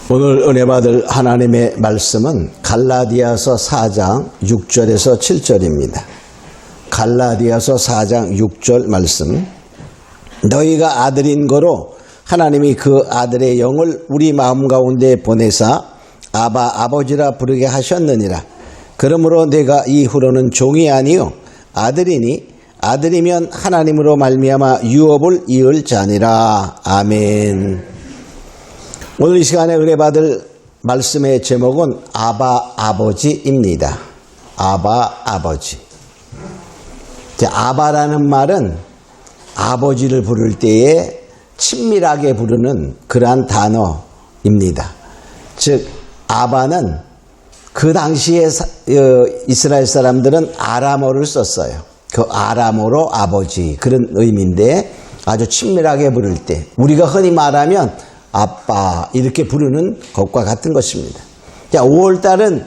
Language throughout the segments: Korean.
오늘 은혜 받을 하나님의 말씀은 갈라디아서 4장 6절에서 7절입니다. 갈라디아서 4장 6절 말씀. 너희가 아들인 거로 하나님이 그 아들의 영을 우리 마음 가운데 보내사 아바 아버지라 부르게 하셨느니라. 그러므로 내가 이후로는 종이 아니요 아들이니 아들이면 하나님으로 말미암아 유업을 이을 자니라. 아멘. 오늘 이 시간에 은혜 받을 말씀의 제목은 아바 아버지입니다. 아바 아버지. 아바라는 말은 아버지를 부를 때에 친밀하게 부르는 그러한 단어입니다. 즉 아바는 그 당시에 이스라엘 사람들은 아람어를 썼어요. 그 아람어로 아버지 그런 의미인데 아주 친밀하게 부를 때 우리가 흔히 말하면 아빠 이렇게 부르는 것과 같은 것입니다. 자, 5월달은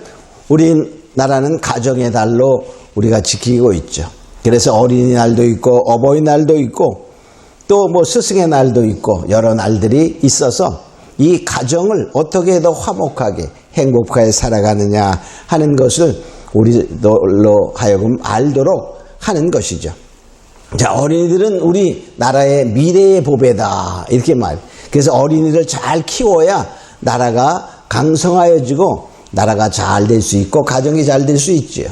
우리나라는 가정의 달로 우리가 지키고 있죠. 그래서 어린이날도 있고 어버이날도 있고 또 뭐 스승의 날도 있고 여러 날들이 있어서 이 가정을 어떻게 더 화목하게 행복하게 살아가느냐 하는 것을 우리들로 하여금 알도록 하는 것이죠. 자, 어린이들은 우리 나라의 미래의 보배다 이렇게 말해요. 그래서 어린이를 잘 키워야 나라가 강성하여지고 나라가 잘 될 수 있고 가정이 잘 될 수 있지요.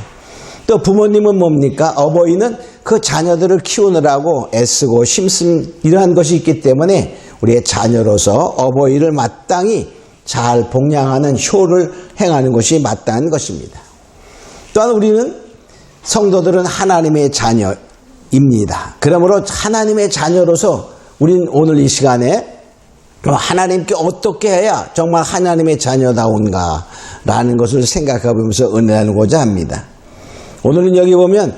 또 부모님은 뭡니까? 어버이는 그 자녀들을 키우느라고 애쓰고 힘쓴 이러한 것이 있기 때문에 우리의 자녀로서 어버이를 마땅히 잘 복양하는 효를 행하는 것이 마땅한 것입니다. 또한 우리는 성도들은 하나님의 자녀입니다. 그러므로 하나님의 자녀로서 우리는 오늘 이 시간에 하나님께 어떻게 해야 정말 하나님의 자녀다운가 라는 것을 생각해보면서 은혜 나누고자 합니다. 오늘은 여기 보면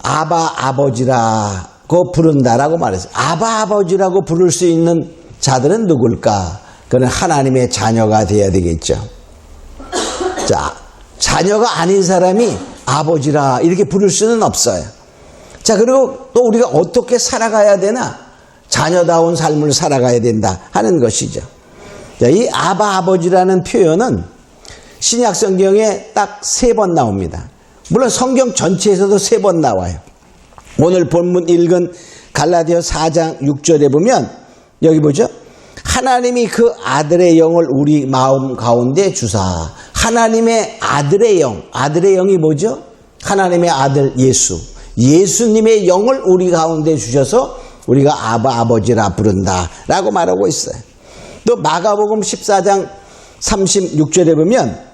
아바 아버지라고 부른다라고 말했어요. 아바 아버지라고 부를 수 있는 자들은 누굴까? 그는 하나님의 자녀가 되어야 되겠죠. 자, 자녀가 아닌 사람이 아버지라 이렇게 부를 수는 없어요. 자, 그리고 또 우리가 어떻게 살아가야 되나? 자녀다운 삶을 살아가야 된다 하는 것이죠. 자, 이 아바 아버지라는 표현은 신약 성경에 딱 3번 나옵니다. 물론 성경 전체에서도 3번 나와요. 오늘 본문 읽은 갈라디아 4장 6절에 보면 여기 보죠. 하나님이 그 아들의 영을 우리 마음 가운데 주사. 하나님의 아들의 영. 아들의 영이 뭐죠? 하나님의 아들 예수. 예수님의 영을 우리 가운데 주셔서 우리가 아바 아버지라 부른다 라고 말하고 있어요. 또 마가복음 14장 36절에 보면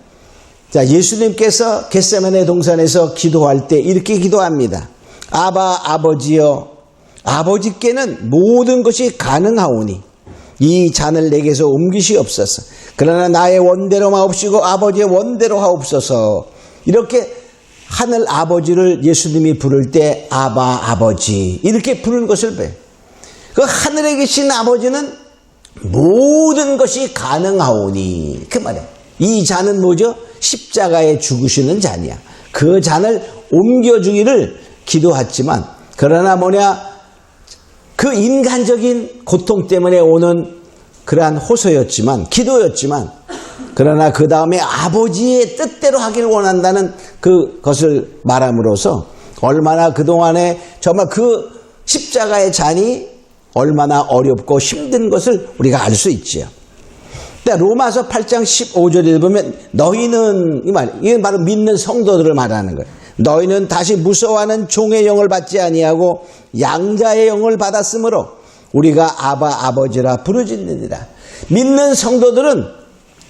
자, 예수님께서 겟세마네 동산에서 기도할 때 이렇게 기도합니다. 아바 아버지여 아버지께는 모든 것이 가능하오니 이 잔을 내게서 옮기시옵소서. 그러나 나의 원대로 마옵시고 아버지의 원대로 하옵소서. 이렇게 하늘 아버지를 예수님이 부를 때 아바 아버지 이렇게 부르는 것을 봐요. 그 하늘에 계신 아버지는 모든 것이 가능하오니 그 말이에요. 이 잔은 뭐죠? 십자가에 죽으시는 잔이야. 그 잔을 옮겨주기를 기도했지만 그러나 뭐냐 그 인간적인 고통 때문에 오는 그러한 호소였지만 기도였지만 그러나 그 다음에 아버지의 뜻대로 하기를 원한다는 그것을 말함으로써 얼마나 그동안에 정말 그 십자가의 잔이 얼마나 어렵고 힘든 것을 우리가 알 수 있지요. 로마서 8장 15절에 보면 너희는 이건 바로 믿는 성도들을 말하는 거예요. 너희는 다시 무서워하는 종의 영을 받지 아니하고 양자의 영을 받았으므로 우리가 아바 아버지라 부르짖느니라. 믿는 성도들은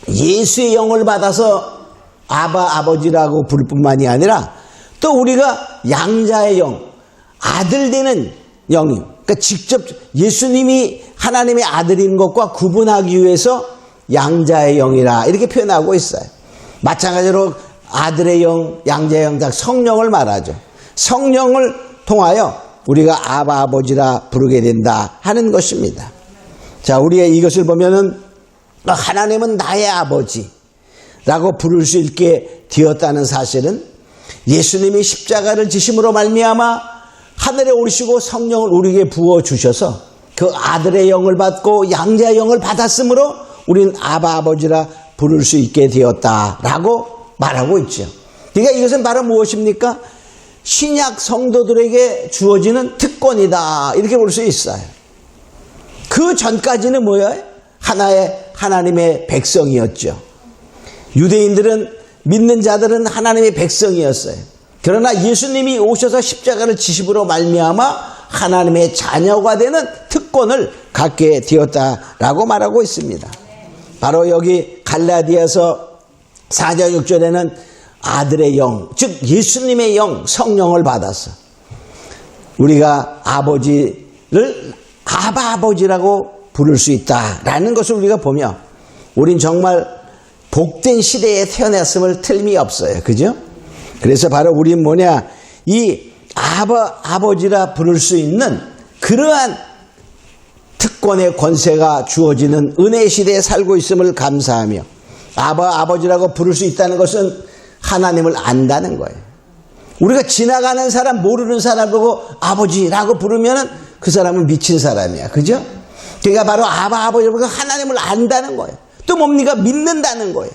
예수의 영을 받아서 아바 아버지라고 부를 뿐만이 아니라 또 우리가 양자의 영, 아들 되는 영이 그러니까 직접 예수님이 하나님의 아들인 것과 구분하기 위해서 양자의 영이라 이렇게 표현하고 있어요. 마찬가지로 아들의 영, 양자의 영, 성령을 말하죠. 성령을 통하여 우리가 아바 아버지라 부르게 된다 하는 것입니다. 자, 우리가 이것을 보면은 하나님은 나의 아버지라고 부를 수 있게 되었다는 사실은 예수님이 십자가를 지심으로 말미암아 하늘에 오르시고 성령을 우리에게 부어주셔서 그 아들의 영을 받고 양자의 영을 받았으므로 우린 아바 아버지라 부를 수 있게 되었다라고 말하고 있죠. 그러니까 이것은 바로 무엇입니까? 신약 성도들에게 주어지는 특권이다 이렇게 볼 수 있어요. 그 전까지는 뭐예요? 하나님의 백성이었죠. 유대인들은 믿는 자들은 하나님의 백성이었어요. 그러나 예수님이 오셔서 십자가를 지심으로 말미암아 하나님의 자녀가 되는 특권을 갖게 되었다라고 말하고 있습니다. 바로 여기 갈라디아서 4장 6절에는 아들의 영, 즉 예수님의 영, 성령을 받아서 우리가 아버지를 아바 아버지라고 부를 수 있다라는 것을 우리가 보며 우린 정말 복된 시대에 태어났음을 틀림이 없어요. 그죠? 그래서 바로 우린 뭐냐, 이 아버지라 부를 수 있는 그러한 특권의 권세가 주어지는 은혜 시대에 살고 있음을 감사하며 아버지라고 부를 수 있다는 것은 하나님을 안다는 거예요. 우리가 지나가는 사람, 모르는 사람 보고 아버지라고 부르면 그 사람은 미친 사람이야. 그죠? 그러니까 바로 아버지라고 하나님을 안다는 거예요. 또 뭡니까? 믿는다는 거예요.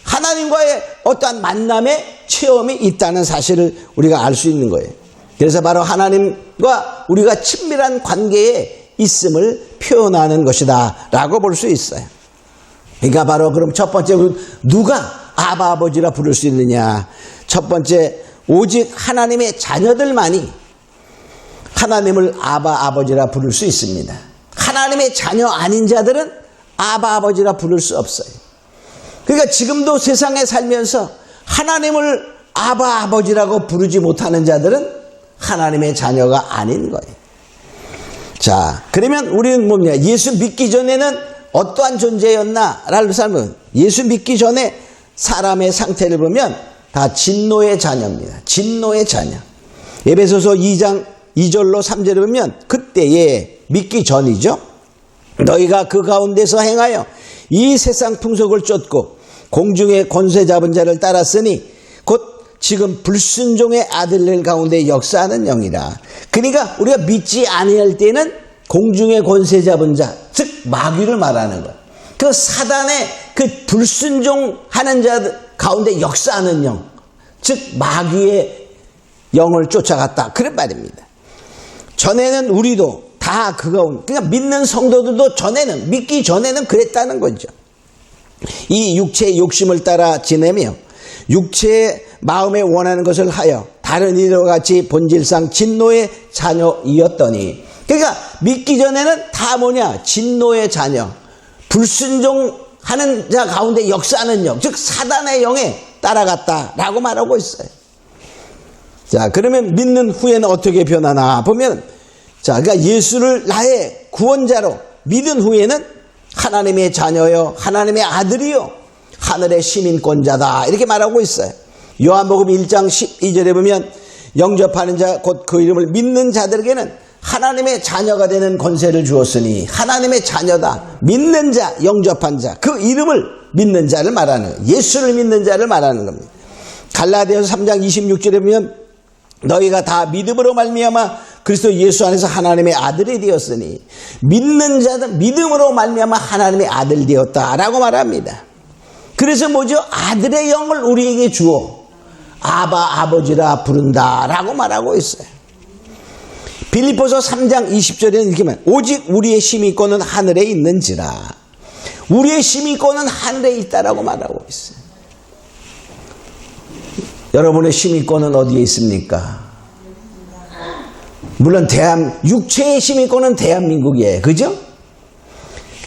하나님과의 어떠한 만남의 체험이 있다는 사실을 우리가 알 수 있는 거예요. 그래서 바로 하나님과 우리가 친밀한 관계에 있음을 표현하는 것이다 라고 볼 수 있어요. 그러니까 바로 그럼 첫 번째, 누가 아버지라 부를 수 있느냐? 첫 번째, 오직 하나님의 자녀들만이 하나님을 아버지라 부를 수 있습니다. 하나님의 자녀 아닌 자들은 아버지라 부를 수 없어요. 그러니까 지금도 세상에 살면서 하나님을 아버지라고 부르지 못하는 자들은 하나님의 자녀가 아닌 거예요. 자, 그러면 우리는 뭐냐? 예수 믿기 전에는 어떠한 존재였나라는 삶은, 예수 믿기 전에 사람의 상태를 보면 다 진노의 자녀입니다. 진노의 자녀. 에베소서 2장 2절로 3절을 보면 그때에 믿기 전이죠. 너희가 그 가운데서 행하여 이 세상 풍속을 쫓고 공중의 권세 잡은 자를 따랐으니 곧 지금 불순종의 아들들 가운데 역사하는 영이라. 그러니까 우리가 믿지 아니할 때는 공중의 권세 잡은 자, 즉 마귀를 말하는 거예요. 그 사단의 그 불순종하는 자 가운데 역사하는 영, 즉 마귀의 영을 쫓아갔다, 그런 말입니다. 전에는 우리도 다 그거, 그러니까 믿는 성도들도 전에는, 믿기 전에는 그랬다는 거죠. 이 육체의 욕심을 따라 지내며 육체의 마음에 원하는 것을 하여 다른 이들과 같이 본질상 진노의 자녀이었더니, 그러니까 믿기 전에는 다 뭐냐? 진노의 자녀, 불순종하는 자 가운데 역사하는 영, 즉 사단의 영에 따라갔다라고 말하고 있어요. 자, 그러면 믿는 후에는 어떻게 변하나 보면, 자, 그러니까 예수를 나의 구원자로 믿은 후에는 하나님의 자녀요, 하나님의 아들이요, 하늘의 시민권자다, 이렇게 말하고 있어요. 요한복음 1장 12절에 보면 영접하는 자 곧 그 이름을 믿는 자들에게는 하나님의 자녀가 되는 권세를 주었으니, 하나님의 자녀다, 믿는 자, 영접한 자, 그 이름을 믿는 자를 말하는 거예요. 예수를 믿는 자를 말하는 겁니다. 갈라디아서 3장 26절에 보면 너희가 다 믿음으로 말미암아 그리스도 예수 안에서 하나님의 아들이 되었으니, 믿는 자는 믿음으로 말미암아 하나님의 아들 되었다라고 말합니다. 그래서 뭐죠? 아들의 영을 우리에게 주어 아버지라 부른다라고 말하고 있어요. 빌립보서 3장 20절에는 이렇게 말해요. 오직 우리의 시민권은 하늘에 있는지라. 우리의 시민권은 하늘에 있다라고 말하고 있어요. 여러분의 시민권은 어디에 있습니까? 물론 육체의 시민권은 대한민국이에요. 그죠?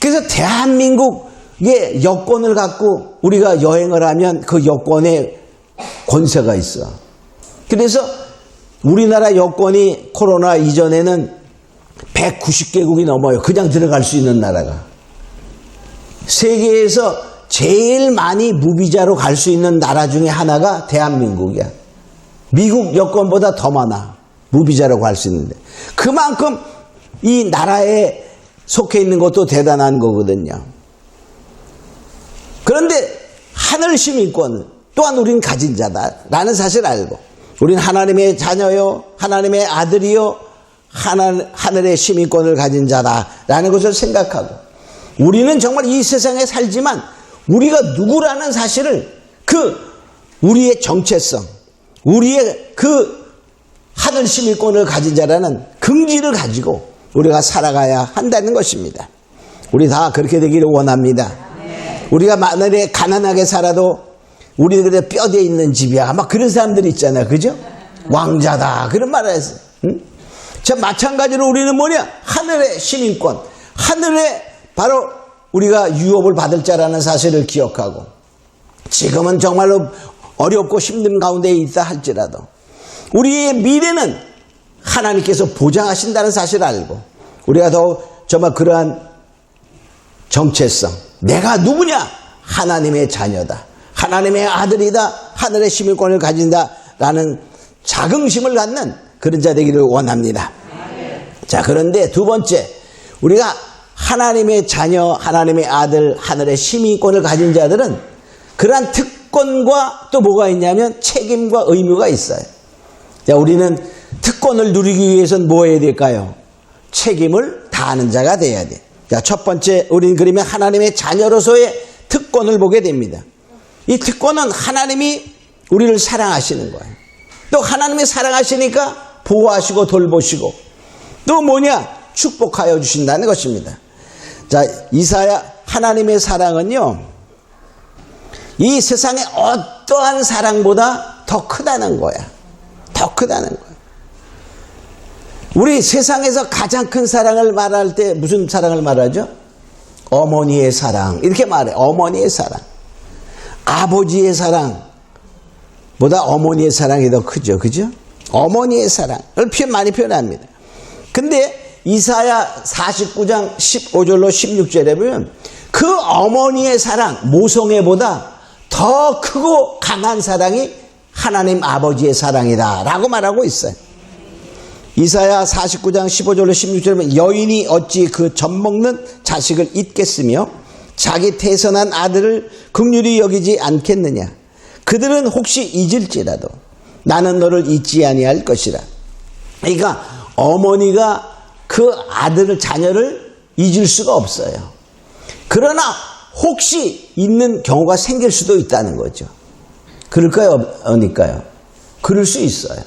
그래서 대한민국의 여권을 갖고 우리가 여행을 하면 그 여권에 권세가 있어. 그래서 우리나라 여권이 코로나 이전에는 190개국이 넘어요. 그냥 들어갈 수 있는 나라가. 세계에서 제일 많이 무비자로 갈 수 있는 나라 중에 하나가 대한민국이야. 미국 여권보다 더 많아. 무비자로 갈 수 있는데. 그만큼 이 나라에 속해 있는 것도 대단한 거거든요. 그런데 하늘 시민권 또한 우리는 가진 자다라는 사실을 알고, 우리는 하나님의 자녀요, 하나님의 아들이요, 하늘의 시민권을 가진 자다라는 것을 생각하고, 우리는 정말 이 세상에 살지만 우리가 누구라는 사실을 우리의 정체성, 우리의 하늘 시민권을 가진 자라는 긍지를 가지고 우리가 살아가야 한다는 것입니다. 우리 다 그렇게 되기를 원합니다. 우리가 만약에 가난하게 살아도 우리들의 뼈대에 있는 집이야. 막 그런 사람들이 있잖아요. 그죠? 왕자다. 그런 말을 했어요. 응? 자, 마찬가지로 우리는 뭐냐? 하늘의 시민권. 하늘에 바로 우리가 유업을 받을 자라는 사실을 기억하고 지금은 정말로 어렵고 힘든 가운데 있다 할지라도 우리의 미래는 하나님께서 보장하신다는 사실을 알고 우리가 더 정말 그러한 정체성, 내가 누구냐? 하나님의 자녀다. 하나님의 아들이다. 하늘의 시민권을 가진다라는 자긍심을 갖는 그런 자 되기를 원합니다. 자, 그런데 두 번째, 우리가 하나님의 자녀, 하나님의 아들, 하늘의 시민권을 가진 자들은 그러한 특권과 또 뭐가 있냐면 책임과 의무가 있어요. 자, 우리는 특권을 누리기 위해서는 뭐 해야 될까요? 책임을 다하는 자가 돼야 돼. 자, 첫 번째, 우리는 그러면 하나님의 자녀로서의 특권을 보게 됩니다. 이 특권은 하나님이 우리를 사랑하시는 거예요. 또 하나님이 사랑하시니까 보호하시고 돌보시고 또 뭐냐? 축복하여 주신다는 것입니다. 자, 이사야 하나님의 사랑은요, 이 세상의 어떠한 사랑보다 더 크다는 거야. 더 크다는 거야. 우리 세상에서 가장 큰 사랑을 말할 때 무슨 사랑을 말하죠? 어머니의 사랑. 이렇게 말해. 어머니의 사랑. 아버지의 사랑보다 어머니의 사랑이 더 크죠. 그죠? 어머니의 사랑을 많이 표현합니다. 근데 이사야 49장 15절로 16절에 보면 그 어머니의 사랑, 모성애보다 더 크고 강한 사랑이 하나님 아버지의 사랑이다 라고 말하고 있어요. 이사야 49장 15절로 16절에 보면 여인이 어찌 그 젖먹는 자식을 잊겠으며 자기 태선한 아들을 긍휼히 여기지 않겠느냐. 그들은 혹시 잊을지라도 나는 너를 잊지 아니할 것이라. 그러니까 어머니가 그 아들을, 자녀를 잊을 수가 없어요. 그러나 혹시 잊는 경우가 생길 수도 있다는 거죠. 그럴까요? 아닐까요? 그럴 수 있어요.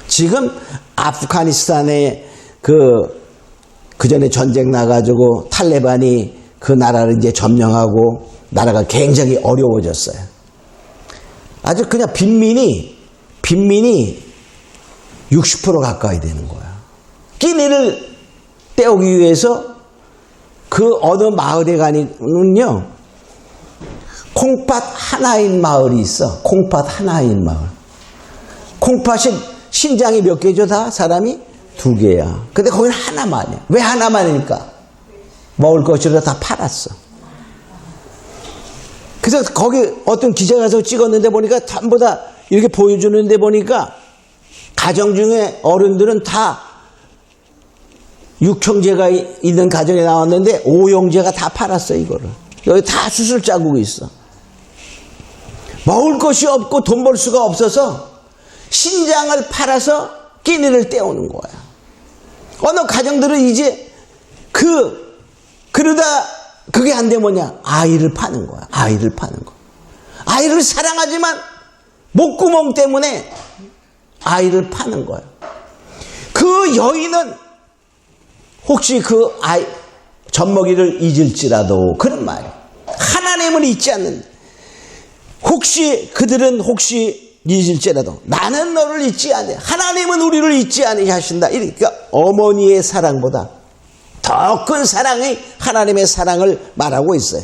지금 아프가니스탄에 그 전에 전쟁 나가지고 탈레반이 그 나라를 이제 점령하고 나라가 굉장히 어려워졌어요. 아주 그냥 빈민이 60% 가까이 되는 거야. 끼니를 때우기 위해서 그 어느 마을에 가니면요, 콩팥 하나인 마을이 있어. 콩팥 하나인 마을. 콩팥이 신장이 몇 개죠? 다 사람이 2개야. 근데 거기는 하나만이야. 왜 하나만이니까? 먹을 것이라 다 팔았어. 그래서 거기 어떤 기자가 가서 찍었는데 보니까 전부 다 이렇게 보여주는데 보니까 가정 중에 어른들은 다 6형제가 있는 가정에 나왔는데 5형제가 다 팔았어, 이거를. 여기 다 수술 자국이 있어. 먹을 것이 없고 돈 벌 수가 없어서 신장을 팔아서 끼니를 때우는 거야. 어느 가정들은 이제 그러다 그게 안 되면 뭐냐? 아이를 파는 거야. 아이를 파는 거. 아이를 사랑하지만 목구멍 때문에 아이를 파는 거야. 그 여인은 혹시 그 아이 젖먹이를 잊을지라도, 그런 말이야. 하나님을 잊지 않는다. 그들은 혹시 잊을지라도 나는 너를 잊지 않네. 하나님은 우리를 잊지 않게 하신다. 그러니까 어머니의 사랑보다 더 큰 사랑이 하나님의 사랑을 말하고 있어요.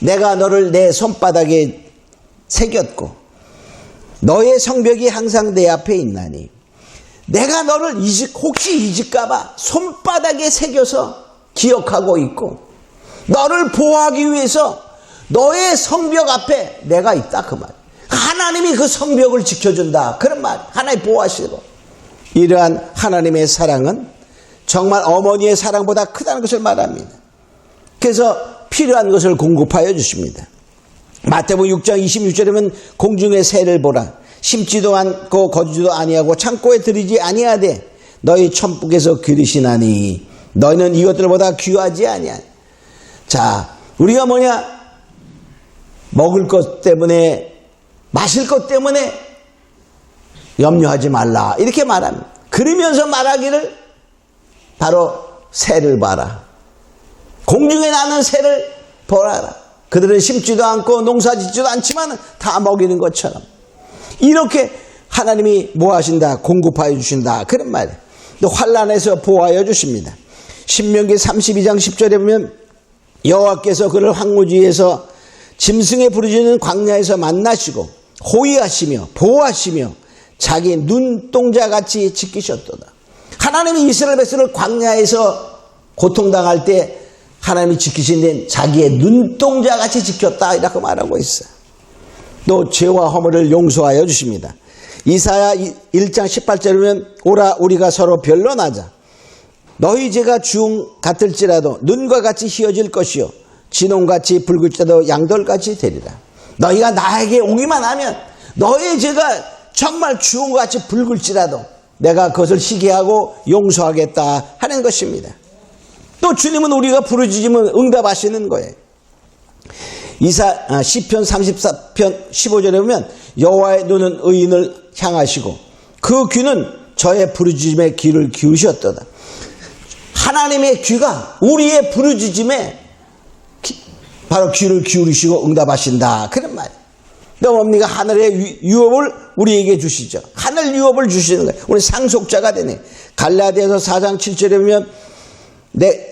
내가 너를 내 손바닥에 새겼고 너의 성벽이 항상 내 앞에 있나니 내가 너를 혹시 잊을까봐 손바닥에 새겨서 기억하고 있고 너를 보호하기 위해서 너의 성벽 앞에 내가 있다, 그 말. 하나님이 그 성벽을 지켜준다, 그런 말. 하나님 보호하시고. 이러한 하나님의 사랑은 정말 어머니의 사랑보다 크다는 것을 말합니다. 그래서 필요한 것을 공급하여 주십니다. 마태복음 6장 26절에 보면 공중의 새를 보라. 심지도 않고 거두지도 아니하고 창고에 들이지 아니하되 너희 천국에서 기르시나니 너희는 이것들보다 귀하지 아니하니. 자, 우리가 뭐냐? 먹을 것 때문에, 마실 것 때문에 염려하지 말라. 이렇게 말합니다. 그러면서 말하기를 바로 새를 봐라. 공중에 나는 새를 보라라. 그들은 심지도 않고 농사 짓지도 않지만 다 먹이는 것처럼. 이렇게 하나님이 뭐 하신다? 공급하여 주신다. 그런 말이에요. 또 환난에서 보호하여 주십니다. 신명기 32장 10절에 보면 여호와께서 그를 황무지에서 짐승의 부르짖는 광야에서 만나시고 호위하시며 보호하시며 자기 눈동자같이 지키셨도다. 하나님이 이스라엘 백성을 광야에서 고통당할 때 하나님이 지키신 데는 자기의 눈동자같이 지켰다 이라고 말하고 있어요. 또 죄와 허물을 용서하여 주십니다. 이사야 1장 18절에 보면 오라 우리가 서로 변론하자. 너희 죄가 주홍 같을지라도 눈과 같이 희어질 것이요 진홍같이 붉을지라도 양돌같이 되리라. 너희가 나에게 오기만 하면 너희 죄가 정말 주홍같이 붉을지라도 내가 그것을 시기하고 용서하겠다 하는 것입니다. 또 주님은 우리가 부르짖으면 응답하시는 거예요. 시편 34편 15절에 보면 여호와의 눈은 의인을 향하시고 그 귀는 저의 부르짖음에 귀를 기우셨도다. 하나님의 귀가 우리의 부르짖음에 바로 귀를 기울이시고 응답하신다. 그런 말이에요. 또 뭡니까? 하늘의 유업을 우리에게 주시죠. 하늘 유업을 주시는 거예요. 우리 상속자가 되네. 갈라디아서 4장 7절에 보면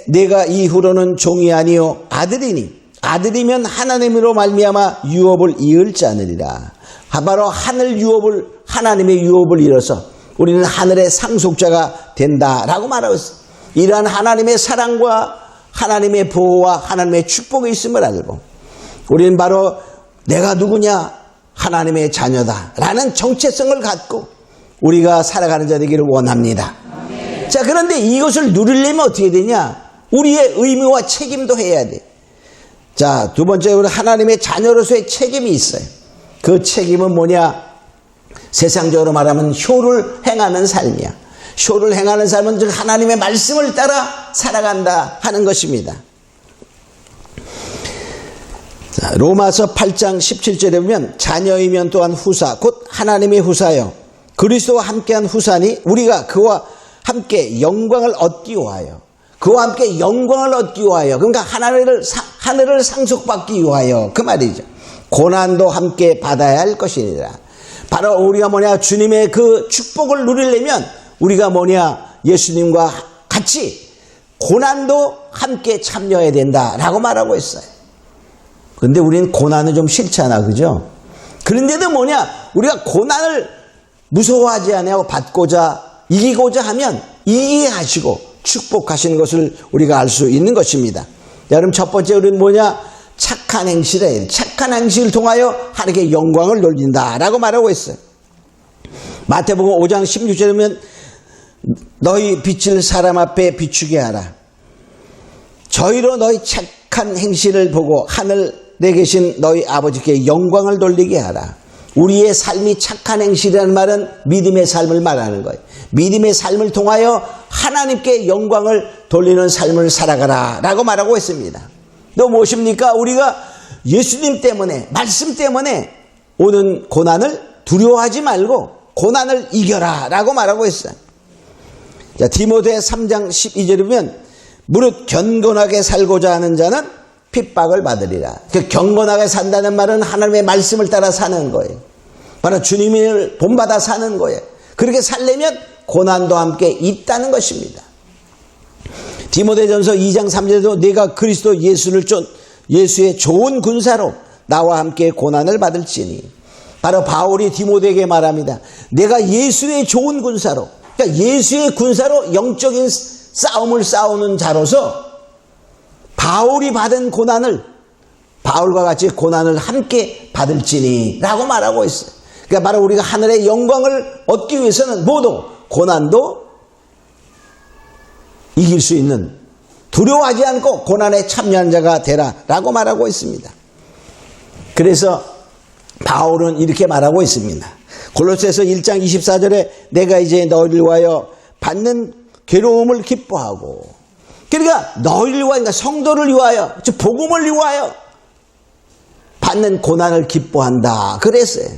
내가 이후로는 종이 아니요 아들이니 아들이면 하나님으로 말미암아 유업을 이을 자느니라. 바로 하늘 유업을 하나님의 유업을 이뤄서 우리는 하늘의 상속자가 된다라고 말하고 있어요. 이러한 하나님의 사랑과 하나님의 보호와 하나님의 축복이 있음을 알고 우리는 바로 내가 누구냐? 하나님의 자녀다라는 정체성을 갖고 우리가 살아가는 자 되기를 원합니다. 자, 그런데 이것을 누리려면 어떻게 되냐? 우리의 의무와 책임도 해야 돼. 자, 두 번째로 하나님의 자녀로서의 책임이 있어요. 그 책임은 뭐냐? 세상적으로 말하면 효를 행하는 삶이야. 효를 행하는 삶은 즉 하나님의 말씀을 따라 살아간다 하는 것입니다. 자, 로마서 8장 17절에 보면 자녀이면 또한 후사 곧 하나님의 후사여 그리스도와 함께한 후사니 우리가 그와 함께 영광을 얻기 위하여 그와 함께 영광을 얻기 위하여 그러니까 하늘을 상속받기 위하여 그 말이죠. 고난도 함께 받아야 할 것이니라. 바로 우리가 뭐냐 주님의 그 축복을 누리려면 우리가 뭐냐 예수님과 같이 고난도 함께 참여해야 된다라고 말하고 있어요. 그런데 우리는 고난은 좀 싫잖아, 그죠? 그런데도 뭐냐 우리가 고난을 무서워하지 않고 받고자 이기고자 하면 이기게 하시고 축복하시는 것을 우리가 알 수 있는 것입니다. 여러분 첫 번째 우리는 뭐냐 착한 행실에 착한 행실을 통하여 하나님께 영광을 돌린다라고 말하고 있어요. 마태복음 5장 16절에 보면 너희 빛을 사람 앞에 비추게 하라. 저희로 너희 착한 행실을 보고 하늘에 계신 너희 아버지께 영광을 돌리게 하라. 우리의 삶이 착한 행실이라는 말은 믿음의 삶을 말하는 거예요. 믿음의 삶을 통하여 하나님께 영광을 돌리는 삶을 살아가라 라고 말하고 있습니다. 또 무엇입니까? 우리가 예수님 때문에 말씀 때문에 오는 고난을 두려워하지 말고 고난을 이겨라 라고 말하고 있어요. 자, 디모데 3장 12절에 보면 무릇 경건하게 살고자 하는 자는 핍박을 받으리라. 그 경건하게 산다는 말은 하나님의 말씀을 따라 사는 거예요. 바로 주님을 본받아 사는 거예요. 그렇게 살려면 고난도 함께 있다는 것입니다. 디모데전서 2장 3절에도 내가 그리스도 예수의 좋은 군사로 나와 함께 고난을 받을지니 바로 바울이 디모데에게 말합니다. 내가 예수의 좋은 군사로 그러니까 예수의 군사로 영적인 싸움을 싸우는 자로서 바울이 받은 고난을 바울과 같이 고난을 함께 받을지니 라고 말하고 있어요. 그러니까 바로 우리가 하늘의 영광을 얻기 위해서는 모두 고난도 이길 수 있는 두려워하지 않고 고난에 참여한 자가 되라 라고 말하고 있습니다. 그래서 바울은 이렇게 말하고 있습니다. 골로새서 1장 24절에 내가 이제 너희를 위하여 받는 괴로움을 기뻐하고 그러니까 너희를 위하여, 그러니까 성도를 위하여, 즉 복음을 위하여 받는 고난을 기뻐한다 그랬어요.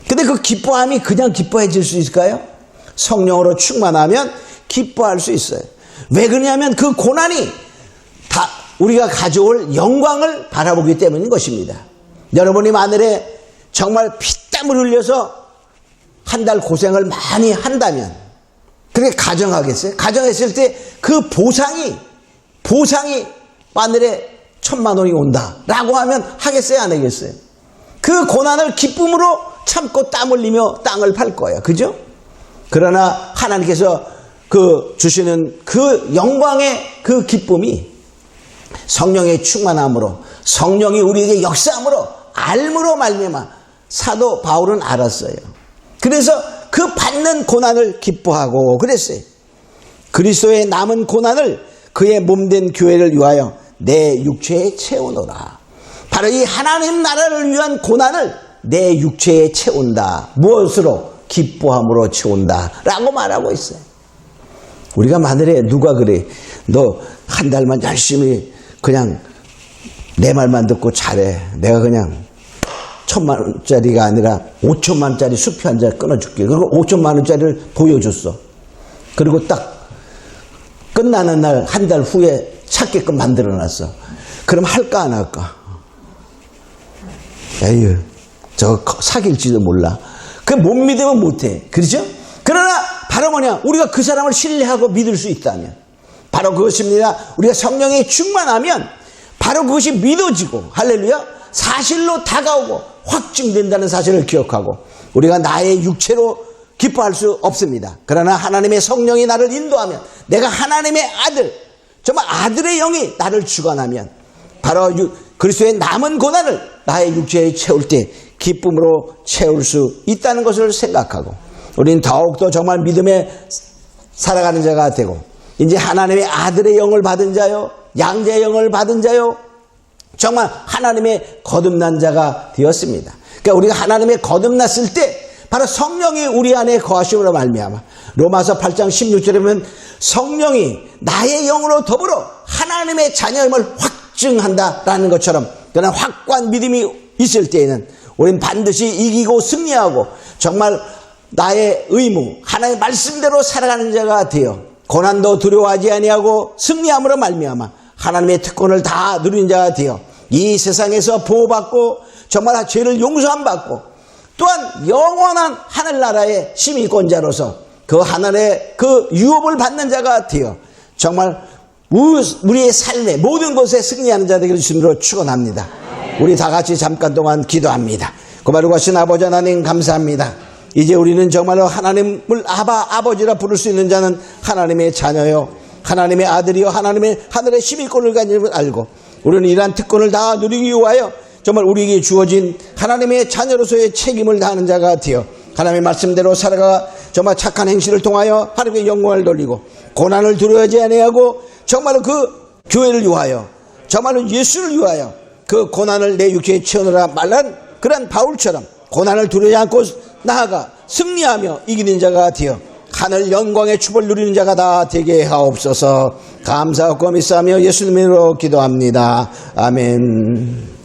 근데 그 기뻐함이 그냥 기뻐해질 수 있을까요? 성령으로 충만하면 기뻐할 수 있어요. 왜 그러냐면 그 고난이 다 우리가 가져올 영광을 바라보기 때문인 것입니다. 여러분이 만일에 정말 피땀을 흘려서 한 달 고생을 많이 한다면 그렇게 가정하겠어요? 가정했을 때 그 보상이 만일에 1,000만 원이 온다라고 하면 하겠어요? 안 하겠어요? 그 고난을 기쁨으로 참고 땀 흘리며 땅을 팔 거예요. 그죠? 그러나 하나님께서 그 주시는 그 영광의 그 기쁨이 성령의 충만함으로, 성령이 우리에게 역사함으로, 알므로 말미암아 사도 바울은 알았어요. 그래서 그 받는 고난을 기뻐하고 그랬어요. 그리스도의 남은 고난을 그의 몸된 교회를 위하여 내 육체에 채우노라. 바로 이 하나님 나라를 위한 고난을 내 육체에 채운다. 무엇으로? 기뻐함으로 채운다 라고 말하고 있어요. 우리가 만일에 누가 그래, 너 한 달만 열심히 그냥 내 말만 듣고 잘해, 내가 그냥 1,000만 원짜리가 아니라 5천만 원짜리 수표 한 장 끊어줄게. 그리고 5천만 원짜리를 보여줬어. 그리고 딱 끝나는 날 한 달 후에 찾게끔 만들어놨어. 그럼 할까 안 할까? 에휴, 저거 사귈지도 몰라. 그 못 믿으면 못해. 그렇죠? 그러나 바로 뭐냐? 우리가 그 사람을 신뢰하고 믿을 수 있다면 바로 그것입니다. 우리가 성령에 충만하면 바로 그것이 믿어지고, 할렐루야, 사실로 다가오고 확증된다는 사실을 기억하고, 우리가 나의 육체로 기뻐할 수 없습니다. 그러나 하나님의 성령이 나를 인도하면, 내가 하나님의 아들, 정말 아들의 영이 나를 주관하면 바로 그리스도의 남은 고난을 나의 육체에 채울 때 기쁨으로 채울 수 있다는 것을 생각하고, 우리는 더욱더 정말 믿음에 살아가는 자가 되고, 이제 하나님의 아들의 영을 받은 자요, 양자의 영을 받은 자요, 정말 하나님의 거듭난 자가 되었습니다. 그러니까 우리가 하나님의 거듭났을 때 바로 성령이 우리 안에 거하심으로 말미암아, 로마서 8장 16절에 보면 성령이 나의 영으로 더불어 하나님의 자녀임을 확증한다라는 것처럼, 그러나 확고한 믿음이 있을 때에는 우리는 반드시 이기고 승리하고 정말 나의 의무, 하나님의 말씀대로 살아가는 자가 되어 고난도 두려워하지 아니하고 승리함으로 말미암아 하나님의 특권을 다 누린 자가 되어 이 세상에서 보호받고 정말 죄를 용서함 받고 또한 영원한 하늘나라의 시민권자로서 그 하늘의 그 유업을 받는 자가 되어 정말 우리의 삶의 모든 것에 승리하는 자 되기를 주님으로 축원합니다. 우리 다 같이 잠깐 동안 기도합니다. 거룩하신 아버지 하나님 감사합니다. 이제 우리는 정말로 하나님을 아버지라 부를 수 있는 자는 하나님의 자녀요, 하나님의 아들이요, 하나님의 하늘의 시민권을 가진 걸 알고, 우리는 이러한 특권을 다 누리기 위하여 정말 우리에게 주어진 하나님의 자녀로서의 책임을 다하는 자가 되어 하나님의 말씀대로 살아가 정말 착한 행실을 통하여 하나님의 영광을 돌리고 고난을 두려워하지 아니하고 정말로 그 교회를 위하여, 정말로 예수를 위하여 그 고난을 내 육체에 채우느라 말란 그런 바울처럼 고난을 두려워하지 않고 나아가 승리하며 이기는 자가 되어 하늘 영광의 축복을 누리는 자가 다 되게 하옵소서. 감사하고 믿사하며 예수님으로 기도합니다. 아멘.